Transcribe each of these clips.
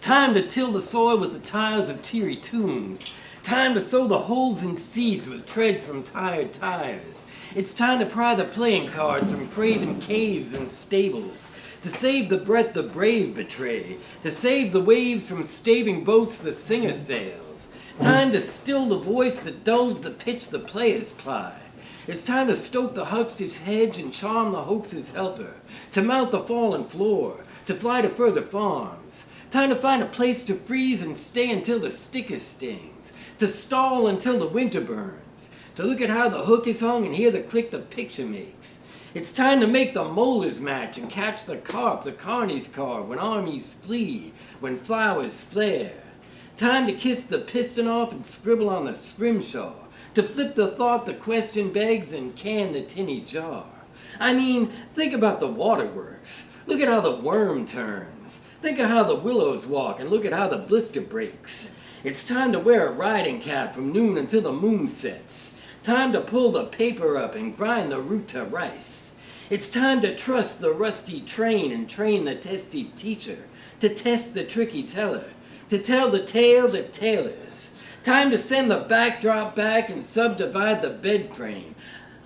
time to till the soil with the tiles of teary tombs. Time to sow the holes in seeds with treads from tired tires. It's time to pry the playing cards from craven caves and stables. To save the breath the brave betray. To save the waves from staving boats the singer sails. Time to still the voice that dulls the pitch the players ply. It's time to stoke the huckster's hedge and charm the hoaxer's helper. To mount the fallen floor. To fly to further farms. Time to find a place to freeze and stay until the sticker stings. To stall until the winter burns. To look at how the hook is hung and hear the click the picture makes. It's time to make the molars match and catch the carp the carnies carve when armies flee, when flowers flare. Time to kiss the piston off and scribble on the scrimshaw. To flip the thought the question begs and can the tinny jar. I mean, think about the waterworks. Look at how the worm turns. Think of how the willows walk and look at how the blister breaks. It's time to wear a riding cap from noon until the moon sets. Time to pull the paper up and grind the root to rice. It's time to trust the rusty train and train the testy teacher. To test the tricky teller. To tell the tale that tailors. Time to send the backdrop back and subdivide the bed frame.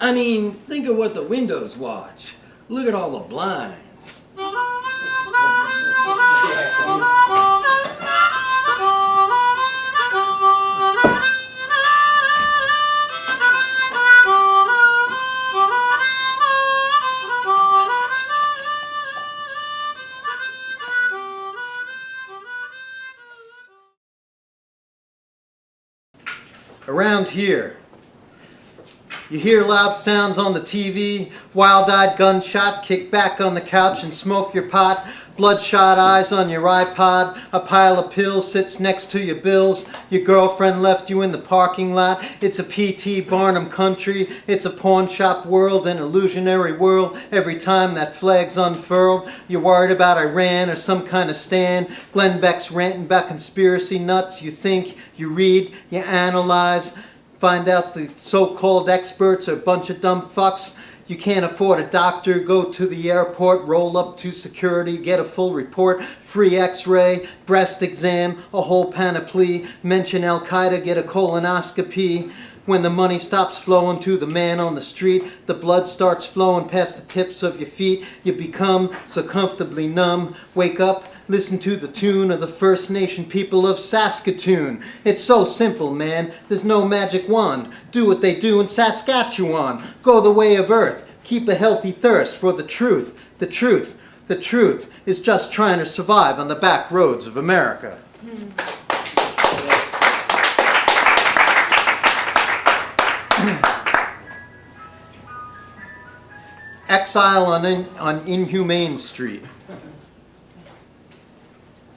I mean, think of what the windows watch. Look at all the blinds. Around here, you hear loud sounds on the TV, wild-eyed gunshot, kick back on the couch and smoke your pot, bloodshot eyes on your iPod, a pile of pills sits next to your bills, your girlfriend left you in the parking lot, it's a P.T. Barnum country, it's a pawn shop world, an illusionary world, every time that flag's unfurled, you're worried about Iran or some kind of stand, Glenn Beck's ranting about conspiracy nuts, you think, you read, you analyze, find out the so-called experts are a bunch of dumb fucks. You can't afford a doctor, go to the airport, roll up to security, get a full report, free x-ray, breast exam, a whole panoply, mention Al-Qaeda, get a colonoscopy. When the money stops flowing to the man on the street, the blood starts flowing past the tips of your feet, you become so comfortably numb, wake up, listen to the tune of the First Nation people of Saskatoon. It's so simple, man. There's no magic wand. Do what they do in Saskatchewan. Go the way of Earth. Keep a healthy thirst for the truth. The truth. The truth is just trying to survive on the back roads of America. Exile on Inhumane Street.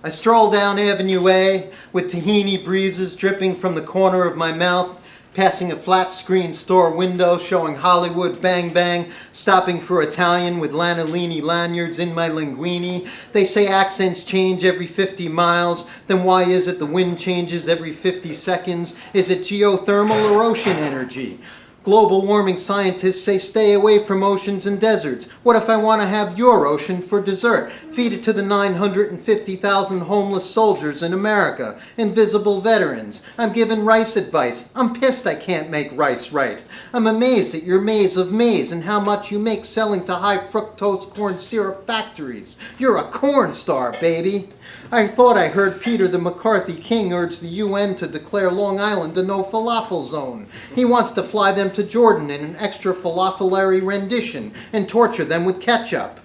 I stroll down Avenue A with Tahini breezes dripping from the corner of my mouth, passing a flat screen store window showing Hollywood Bang Bang, stopping for Italian with lanolini lanyards in my linguini. They say accents change every 50 miles, then why is it the wind changes every 50 seconds? Is it geothermal or ocean energy? Global warming scientists say stay away from oceans and deserts. What if I want to have your ocean for dessert? Feed it to the 950,000 homeless soldiers in America, invisible veterans. I'm giving rice advice. I'm pissed I can't make rice right. I'm amazed at your maze of maize and how much you make selling to high fructose corn syrup factories. You're a corn star, baby. I thought I heard Peter the McCarthy King urge the UN to declare Long Island a no falafel zone. He wants to fly them to Jordan in an extra falafelary rendition and torture them with ketchup.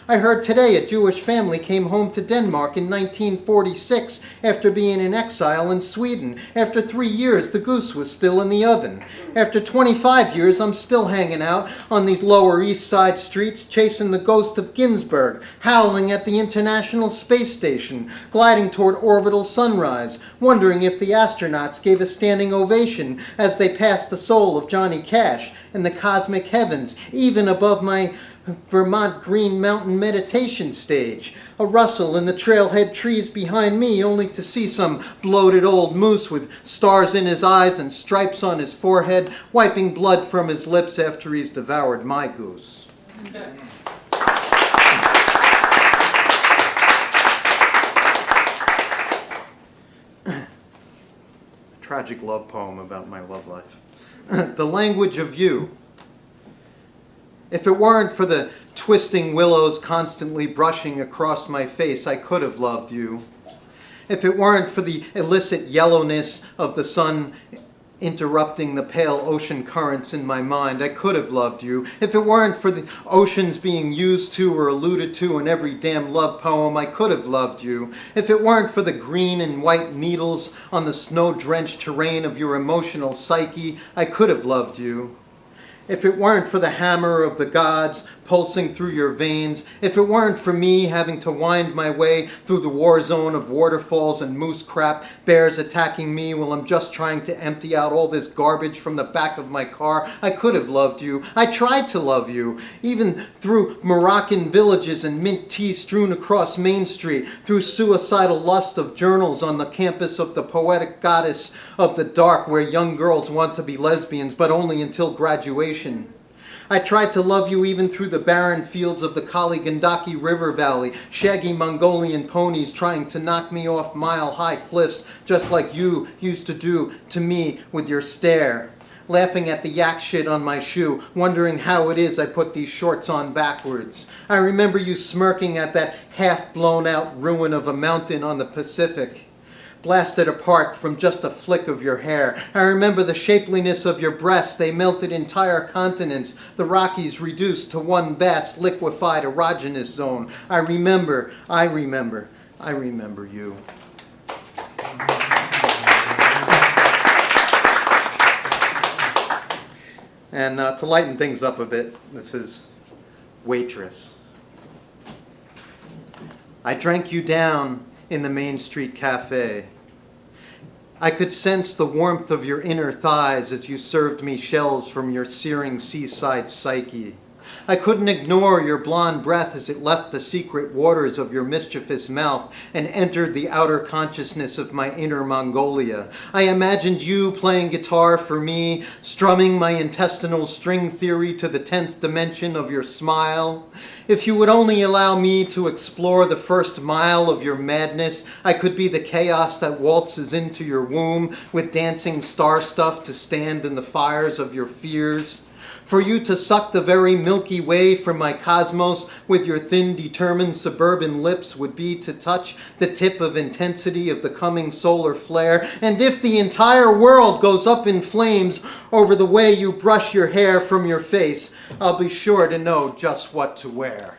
I heard today a Jewish family came home to Denmark in 1946 after being in exile in Sweden. After 3 years, the goose was still in the oven. After 25 years, I'm still hanging out on these Lower East Side streets, chasing the ghost of Ginsburg, howling at the International Space Station, gliding toward orbital sunrise, wondering if the astronauts gave a standing ovation as they passed the soul of Johnny Cash in the cosmic heavens, even above my Vermont Green Mountain meditation stage. A rustle in the trailhead trees behind me, only to see some bloated old moose with stars in his eyes and stripes on his forehead, wiping blood from his lips after he's devoured my goose. tragic love poem about my love life. The language of you. If it weren't for the twisting willows constantly brushing across my face, I could have loved you. If it weren't for the illicit yellowness of the sun interrupting the pale ocean currents in my mind, I could have loved you. If it weren't for the oceans being used to or alluded to in every damn love poem, I could have loved you. If it weren't for the green and white needles on the snow-drenched terrain of your emotional psyche, I could have loved you. If it weren't for the hammer of the gods pulsing through your veins, if it weren't for me having to wind my way through the war zone of waterfalls and moose crap, bears attacking me while I'm just trying to empty out all this garbage from the back of my car, I could have loved you. I tried to love you, even through Moroccan villages and mint tea strewn across Main Street, through suicidal lust of journals on the campus of the poetic goddess of the dark where young girls want to be lesbians, but only until graduation. I tried to love you even through the barren fields of the Kali Gandaki River Valley, shaggy Mongolian ponies trying to knock me off mile-high cliffs just like you used to do to me with your stare, laughing at the yak shit on my shoe, wondering how it is I put these shorts on backwards. I remember you smirking at that half-blown-out ruin of a mountain on the Pacific, blasted apart from just a flick of your hair. I remember the shapeliness of your breasts. They melted entire continents. The Rockies reduced to one vast liquefied erogenous zone. I remember you. And to lighten things up a bit, this is Waitress. I drank you down in the Main Street Cafe. I could sense the warmth of your inner thighs as you served me shells from your searing seaside psyche. I couldn't ignore your blonde breath as it left the secret waters of your mischievous mouth and entered the outer consciousness of my inner Mongolia. I imagined you playing guitar for me, strumming my intestinal string theory to the 10th dimension of your smile. If you would only allow me to explore the first mile of your madness, I could be the chaos that waltzes into your womb with dancing star stuff to stand in the fires of your fears. For you to suck the very Milky Way from my cosmos with your thin, determined suburban lips would be to touch the tip of intensity of the coming solar flare. And if the entire world goes up in flames over the way you brush your hair from your face, I'll be sure to know just what to wear.